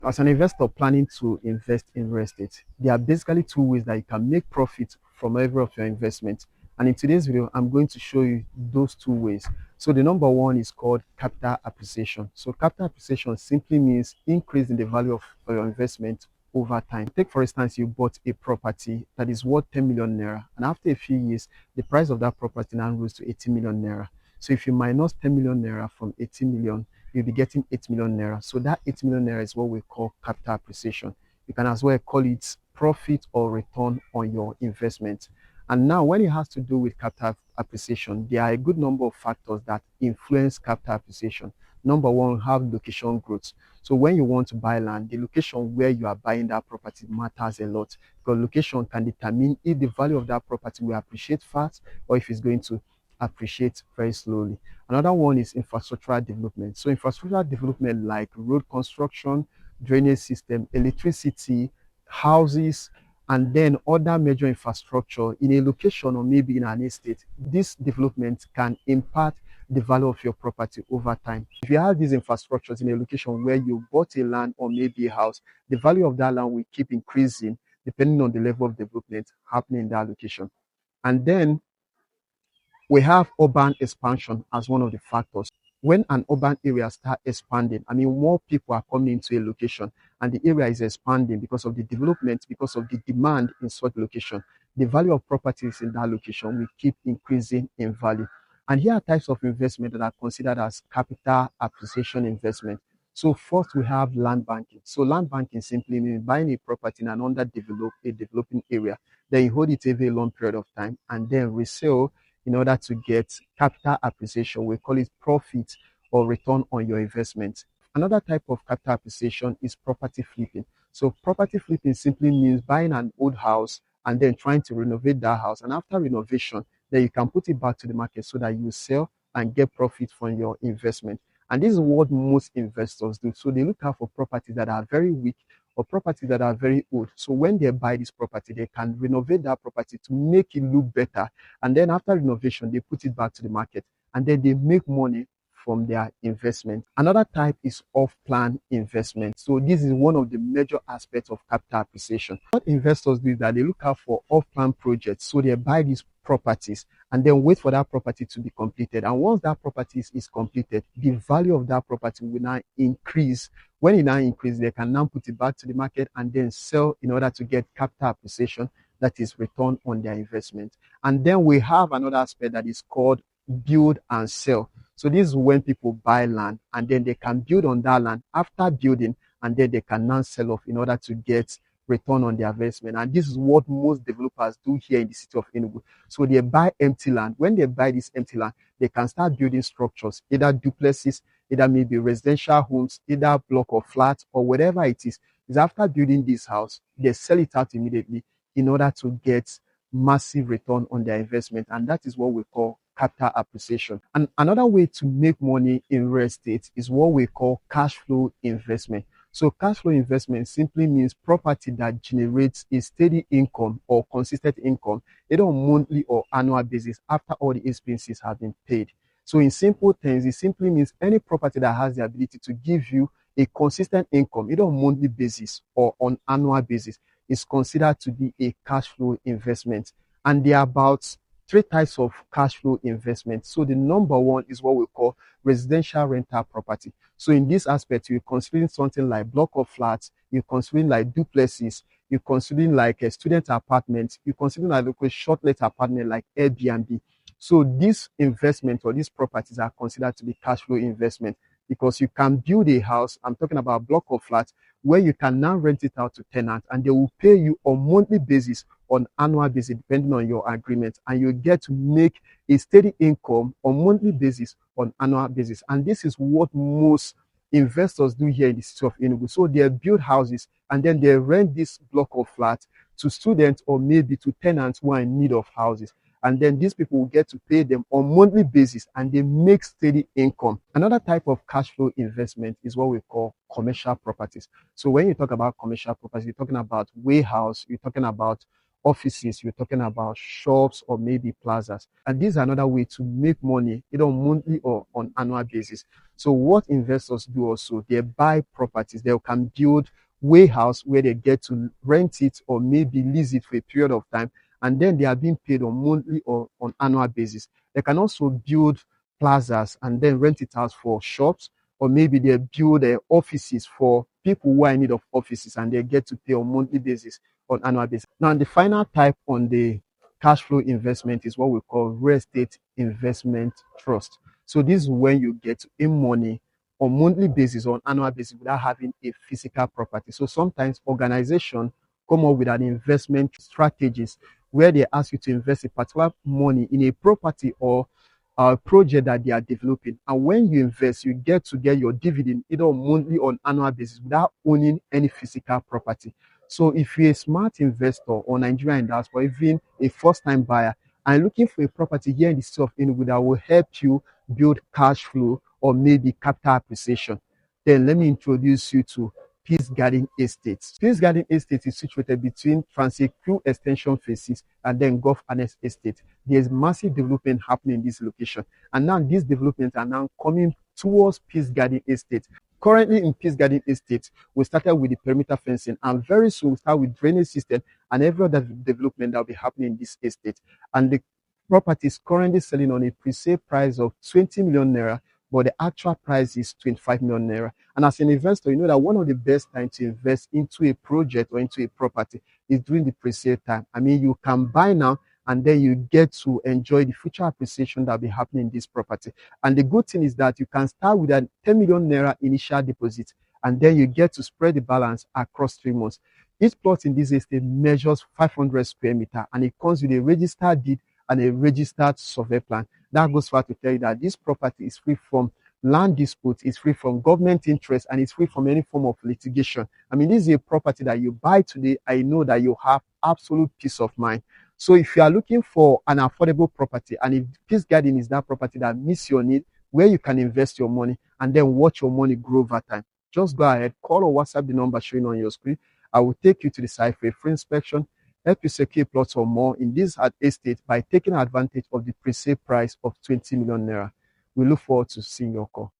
As an investor planning to invest in real estate, there are basically two ways that you can make profit from every of your investments. And in today's video, I'm going to show you those two ways. So the number one is called capital appreciation. So capital appreciation simply means increasing the value of your investment over time. Take for instance, you bought a property that is worth 10 million naira, and after a few years, the price of that property now rose to 80 million naira. So if you minus 10 million naira from 80 million, you'll be getting 8 million naira. So that 8 million naira is what we call capital appreciation. You can as well call it profit or return on your investment. And now, when it has to do with capital appreciation, there are a good number of factors that influence capital appreciation. Number one, have location growth. So when you want to buy land, the location where you are buying that property matters a lot, because location can determine if the value of that property will appreciate fast or if it's going to appreciate very slowly. Another one is infrastructural development. So infrastructural development like road construction, drainage system, electricity, houses, and then other major infrastructure in a location or maybe in an estate. This development can impact the value of your property over time. If you have these infrastructures in a location where you bought a land or maybe a house, the value of that land will keep increasing depending on the level of development happening in that location. And then we have urban expansion as one of the factors. When an urban area starts expanding, I mean, more people are coming into a location and the area is expanding because of the development, because of the demand in such location. The value of properties in that location will keep increasing in value. And here are types of investment that are considered as capital appreciation investment. So first we have land banking. So land banking simply means buying a property in an underdeveloped, a developing area. Then you hold it a very long period of time and then resell in order to get capital appreciation. We call it profit or return on your investment. Another type of capital appreciation is property flipping. So property flipping simply means buying an old house and then trying to renovate that house. And after renovation, then you can put it back to the market so that you sell and get profit from your investment. And this is what most investors do. So they look out for properties that are very weak or properties that are very old. So when they buy this property, they can renovate that property to make it look better, and then after renovation, they put it back to the market and then they make money from their investment. Another type is off-plan investment. So this is one of the major aspects of capital appreciation. What investors do is that they look out for off-plan projects. So they buy these properties and then wait for that property to be completed. And once that property is completed, the value of that property will now increase. When it now increases, they can now put it back to the market and then sell in order to get capital appreciation, that is return on their investment. And then we have another aspect that is called build and sell. So this is when people buy land and then they can build on that land after building, and then they can now sell off in order to get return on their investment. And this is what most developers do here in the city of Enugu. So they buy empty land. When they buy this empty land, they can start building structures, either duplexes, either maybe residential homes, either block of flats or whatever it is. Is after building this house, they sell it out immediately in order to get massive return on their investment. And that is what we call capital appreciation. And another way to make money in real estate is what we call cash flow investment. So cash flow investment simply means property that generates a steady income or consistent income, either on monthly or annual basis after all the expenses have been paid. So in simple terms, it simply means any property that has the ability to give you a consistent income, either on monthly basis or on annual basis, is considered to be a cash flow investment. And there are about three types of cash flow investment. So the number one is what we call residential rental property. So in this aspect, you're considering something like block of flats, you're considering like duplexes, you're considering like a student apartment, you're considering like a short-let apartment like Airbnb. So this investment or these properties are considered to be cash flow investment because you can build a house. I'm talking about a block of flats where you can now rent it out to tenants and they will pay you on monthly basis, on annual basis, depending on your agreement, and you get to make a steady income on monthly basis, on annual basis. And this is what most investors do here in the city of Enugu. So they build houses and then they rent this block of flats to students or maybe to tenants who are in need of houses. And then these people will get to pay them on monthly basis and they make steady income. Another type of cash flow investment is what we call commercial properties. So when you talk about commercial properties, you're talking about warehouse, you're talking about offices, you're talking about shops or maybe plazas. And this is another way to make money either on monthly or on annual basis. So what investors do also, they buy properties. They can build warehouse where they get to rent it or maybe lease it for a period of time, and then they are being paid on monthly or on annual basis. They can also build plazas and then rent it out for shops, or maybe they build offices for people who are in need of offices and they get to pay on monthly basis, on annual basis. Now, the final type on the cash flow investment is what we call real estate investment trust. So this is when you get to earn money on monthly basis or on annual basis without having a physical property. So sometimes organizations come up with an investment strategies where they ask you to invest a particular money in a property or project that they are developing. And when you invest, you get to get your dividend either on monthly or on annual basis without owning any physical property. So if you're a smart investor or Nigerian diaspora, even a first-time buyer, and looking for a property here in the city of Enugu that will help you build cash flow or maybe capital appreciation, then let me introduce you to Peace Garden Estates. Peace Garden Estate is situated between Transecu Extension Phases and then Gulf Annex Estate. There's massive development happening in this location. And now these developments are now coming towards Peace Garden Estate. Currently in Peace Garden Estate, we started with the perimeter fencing, and very soon we'll start with drainage system and every other development that will be happening in this estate. And the property is currently selling on a pre-sale price of 20 million naira, but the actual price is 25 million naira. And as an investor, you know that one of the best times to invest into a project or into a property is during the pre-sale time. I mean, you can buy now and then you get to enjoy the future appreciation that will be happening in this property. And the good thing is that you can start with a 10 million naira initial deposit, and then you get to spread the balance across 3 months. Each plot in this estate measures 500 square meters, and it comes with a registered deed and a registered survey plan. That goes far to tell you that this property is free from land dispute, is free from government interest, and it's free from any form of litigation. I mean, this is a property that you buy today, I know that you have absolute peace of mind. So if you are looking for an affordable property, and if Peace Garden is that property that meets your need, where you can invest your money and then watch your money grow over time, just go ahead, call or WhatsApp the number showing on your screen. I will take you to the site for a free inspection, help you secure plots or more in this estate by taking advantage of the pre-sale price of 20 million naira. We look forward to seeing your call.